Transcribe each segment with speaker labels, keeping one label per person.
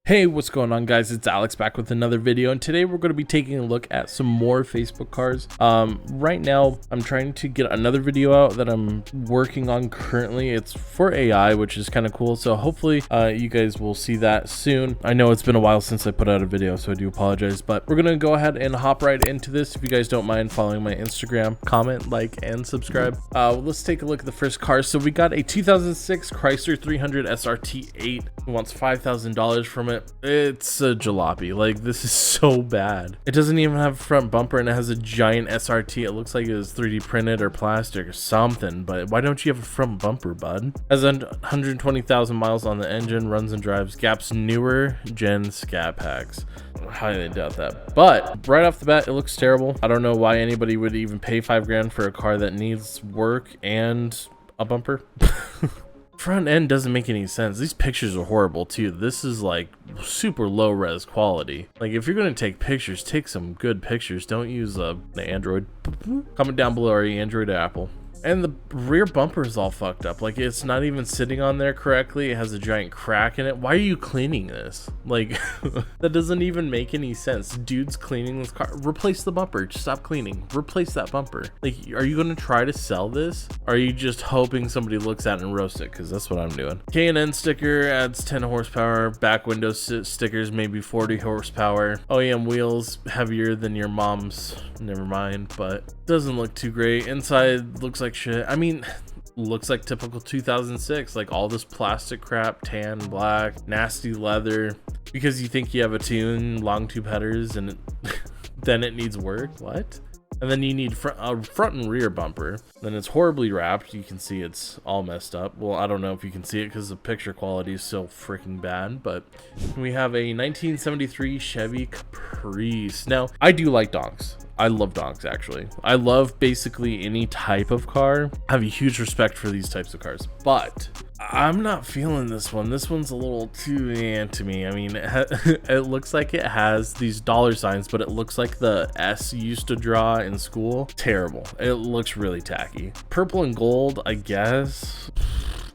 Speaker 1: Hey, what's going on, guys? It's Alex back with another video, and today we're going to be taking a look at some more Facebook cars. Right now I'm trying to get another video out that I'm working on currently. It's for AI, which is kind of cool, so hopefully you guys will see that soon. I know it's been a while since I put out a video, so I do apologize, but we're gonna go ahead and hop right into this. If you guys don't mind following my Instagram, comment, like, and subscribe. Let's take a look at the first car. So we got a 2006 Chrysler 300 SRT8. Who wants $5,000 from it? It's a jalopy. Like, this is so bad. It doesn't even have a front bumper, and it has a giant SRT. It looks like it was 3D printed or plastic or something, but why don't you have a front bumper, bud? Has 120,000 miles on the engine, runs and drives Gap's newer gen scat packs. Highly doubt that, but right off the bat it looks terrible. I don't know why anybody would even pay $5,000 for a car that needs work and a bumper. Front end doesn't make any sense. These pictures are horrible too. This is like super low res quality. Like, if you're gonna take pictures, take some good pictures. Don't use the Android. Comment down below, are you Android or Apple? And the rear bumper is all fucked up. Like, it's not even sitting on there correctly. It has a giant crack in it. Why are you cleaning this? Like, that doesn't even make any sense. Dude's cleaning this car. Replace the bumper. Just stop cleaning. Replace that bumper. Like, are you going to try to sell this? Or are you just hoping somebody looks at it and roasts it? Because that's what I'm doing. K&N sticker adds 10 horsepower. Back window stickers maybe 40 horsepower. OEM wheels heavier than your mom's. Never mind, but doesn't look too great. Inside looks like shit. I mean, looks like typical 2006, like all this plastic crap, tan, black, nasty leather, because you think you have a tune, long tube headers, and then it needs work. What? And then you need front and rear bumper. Then it's horribly wrapped. You can see it's all messed up. Well, I don't know if you can see it because the picture quality is so freaking bad, but we have a 1973 Chevy Caprice. Now, I do like donks. I love donks, actually. I love basically any type of car. I have a huge respect for these types of cars, but I'm not feeling this one. This one's a little too to me. I mean, it looks like it has these dollar signs, but it looks like the S you used to draw in school. Terrible. It looks really tacky. Purple and gold, I guess.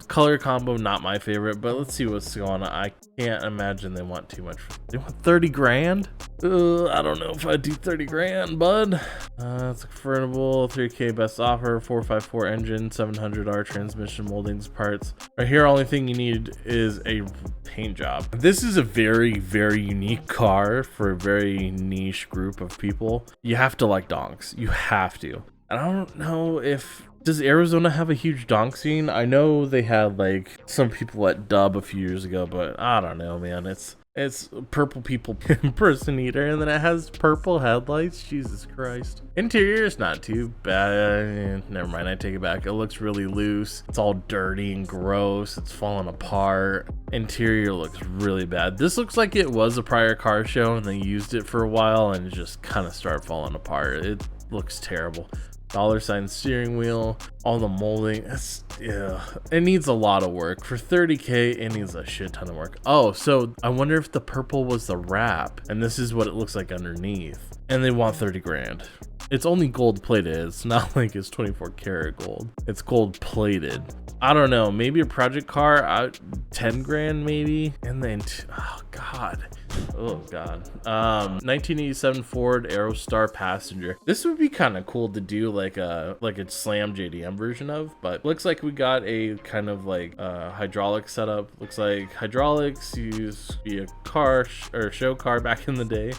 Speaker 1: Color combo, not my favorite, but let's see what's going on. I can't imagine they want too much. They want 30 grand? I don't know if I'd do 30 grand, bud. It's a convertible, 3K best offer, 454 engine, 700R transmission, moldings, parts. Right here, only thing you need is a paint job. This is a very, very unique car for a very niche group of people. You have to like donks. You have to. I don't know if... Does Arizona have a huge donk scene? I know they had like some people at Dub a few years ago, but I don't know, man. It's purple people impersonator, and then it has purple headlights. Jesus Christ. Interior is not too bad. Never mind, I take it back. It looks really loose. It's all dirty and gross. It's falling apart. Interior looks really bad. This looks like it was a prior car show and they used it for a while and it just kind of started falling apart. It looks terrible. Dollar sign steering wheel, all the molding. Yeah, it needs a lot of work. For 30K, it needs a shit ton of work. Oh, so I wonder if the purple was the wrap and this is what it looks like underneath, and they want 30 grand. It's only gold plated. It's not like it's 24 karat gold. It's gold plated. I don't know, maybe a project car, 10 grand maybe. And then, oh god. 1987 Ford Aerostar Passenger. This would be kind of cool to do like a Slam JDM version of, but looks like we got a kind of like hydraulic setup. Looks like hydraulics used to be a car or show car back in the day.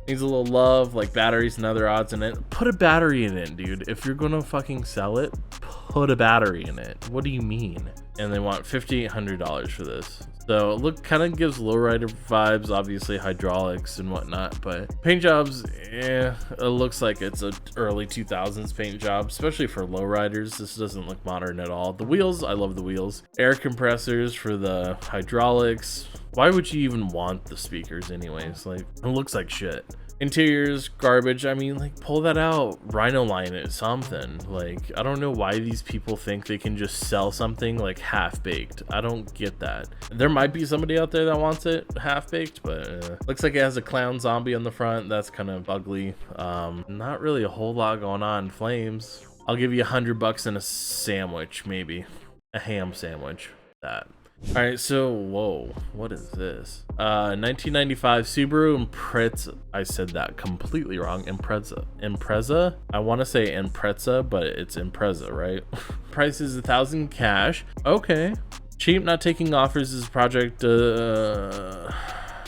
Speaker 1: Needs a little love, like batteries and other odds in it. Put a battery in it, dude. If you're gonna fucking sell it, put a battery in it. What do you mean? And they want $5,800 for this. So look, kind of gives lowrider vibes, obviously hydraulics and whatnot, but paint jobs, it looks like it's a early 2000s paint job, especially for lowriders. This doesn't look modern at all. The wheels, I love the wheels. Air compressors for the hydraulics. Why would you even want the speakers anyways? Like, it looks like shit. Interiors, garbage. I mean, like, pull that out, rhino line it, something. Like, I don't know why these people think they can just sell something like half-baked. I don't get that. There might be somebody out there that wants it half-baked, but looks like it has a clown zombie on the front. That's kind of ugly. Not really a whole lot going on. Flames. I'll give you $100 and a sandwich, maybe a ham sandwich. That All right, so whoa, what is this? 1995 Subaru Impreza. I said that completely wrong. Impreza. I want to say Impreza, but it's Impreza, right? Price is 1,000 cash. Okay, cheap, not taking offers. This project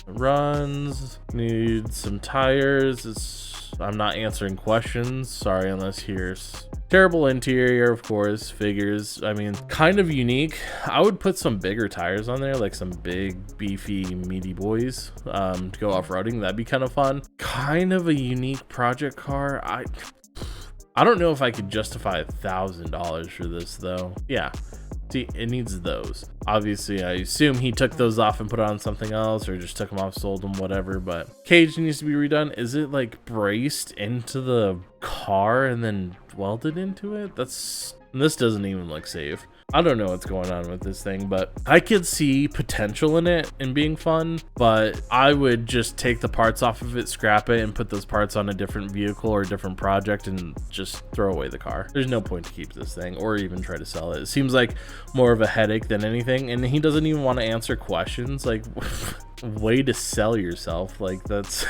Speaker 1: runs. Need some tires. I'm not answering questions. Sorry, unless here's terrible interior, of course. Figures. I mean, kind of unique. I would put some bigger tires on there, like some big, beefy, meaty boys to go off-roading. That'd be kind of fun. Kind of a unique project car. I don't know if I could justify $1,000 for this though. Yeah. See, it needs those. Obviously, I assume he took those off and put on something else, or just took them off, sold them, whatever. But cage needs to be redone. Is it like braced into the car and then welded into it? This doesn't even look safe. I don't know what's going on with this thing, but I could see potential in it and being fun, but I would just take the parts off of it, scrap it, and put those parts on a different vehicle or a different project and just throw away the car. There's no point to keep this thing or even try to sell it. It seems like more of a headache than anything, and he doesn't even want to answer questions. Like, way to sell yourself. Like, that's...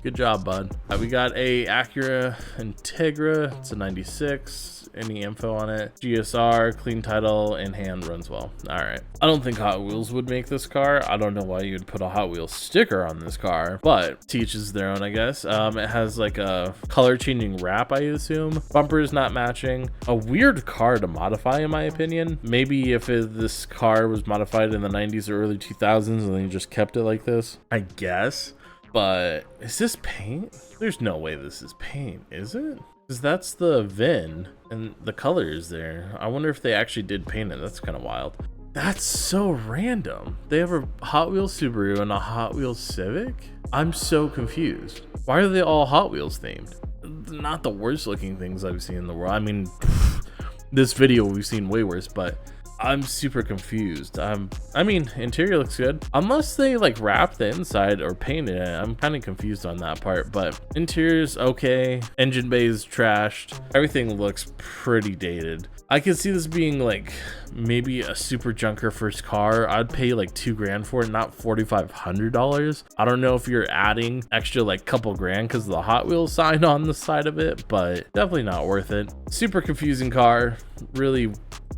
Speaker 1: Good job, bud. We got a Acura Integra. It's a 96. Any info on it? GSR, clean title, in hand, runs well. All right. I don't think Hot Wheels would make this car. I don't know why you would put a Hot Wheels sticker on this car, but teaches their own, I guess. It has like a color changing wrap, I assume. Bumper is not matching. A weird car to modify, in my opinion. Maybe if this car was modified in the 90s or early 2000s and then you just kept it like this, I guess. But is this paint? There's no way this is paint, is it? Because that's the VIN and the color is there. I wonder if they actually did paint it. That's kind of wild. That's so random. They have a Hot Wheels Subaru and a Hot Wheels Civic? I'm so confused. Why are they all Hot Wheels themed? Not the worst looking things I've seen in the world. I mean, this video we've seen way worse, but I'm super confused. I mean, interior looks good. Unless they like wrap the inside or painted it. I'm kind of confused on that part, but interior's okay. Engine bay is trashed. Everything looks pretty dated. I can see this being like maybe a super junker first car. I'd pay like $2 grand for it, not $4,500. I don't know if you're adding extra like couple grand because of the Hot Wheels sign on the side of it, but definitely not worth it. Super confusing car. Really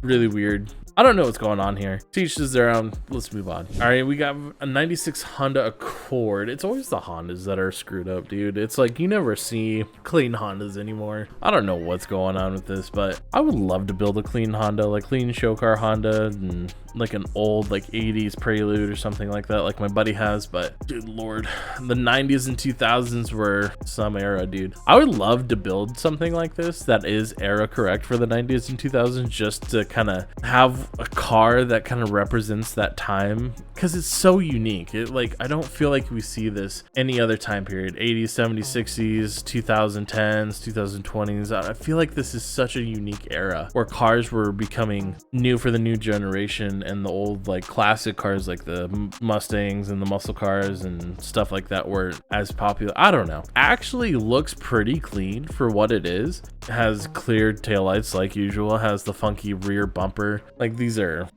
Speaker 1: weird. I don't know what's going on here. Teach is their own. Let's move on. All right, we got a 96 Honda Accord. It's always the Hondas that are screwed up, dude. It's like you never see clean Hondas anymore. I don't know what's going on with this, but I would love to build a clean Honda, like clean show car Honda, and like an old like 80s Prelude or something like that, like my buddy has. But dude, lord, the 90s and 2000s were some era, dude. I would love to build something like this that is era correct for the 90s and 2000s, just to kind of have a car that kind of represents that time, because it's so unique. It like, I don't feel like we see this any other time period. 80s, 70s, 60s, 2010s, 2020s. I feel like this is such a unique era where cars were becoming new for the new generation, and the old like classic cars like the Mustangs and the muscle cars and stuff like that were as popular. I don't know. Actually looks pretty clean for what it is. Has clear taillights like usual, has the funky rear bumper. Like these are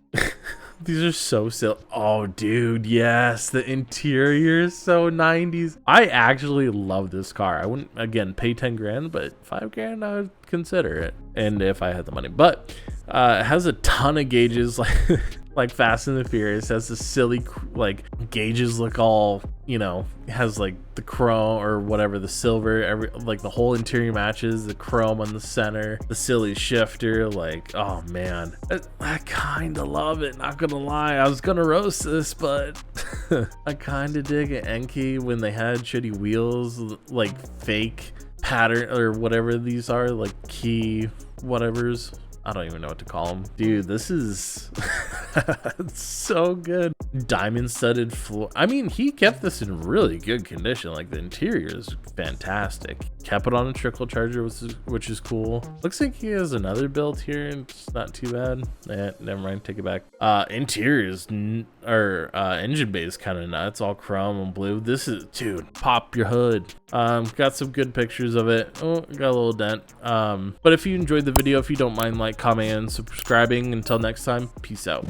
Speaker 1: these are so silly. Oh dude, yes, the interior is so 90s. I actually love this car. I wouldn't again pay 10 grand, but 5 grand I would consider it, and if I had the money. But it has a ton of gauges, like Fast and the Furious. It has the silly like gauges, look all, you know, it has like the chrome or whatever, the silver, like the whole interior matches, the chrome on the center, the silly shifter. Like, oh man, I kind of love it, not gonna lie. I was gonna roast this, but I kind of dig it. Enki, when they had shitty wheels, like fake pattern or whatever these are, like key whatevers, I don't even know what to call them. Dude, this is so good. Diamond studded floor. I mean, he kept this in really good condition. Like the interior is fantastic. Kept it on a trickle charger, which is cool. Looks like he has another build here. It's not too bad. Never mind, take it back. Interior is engine bay is kind of nuts, all chrome and blue. This is, dude, pop your hood. Got some good pictures of it. Oh, got a little dent. But if you enjoyed the video, if you don't mind, like, comment, and subscribing. Until next time, peace out.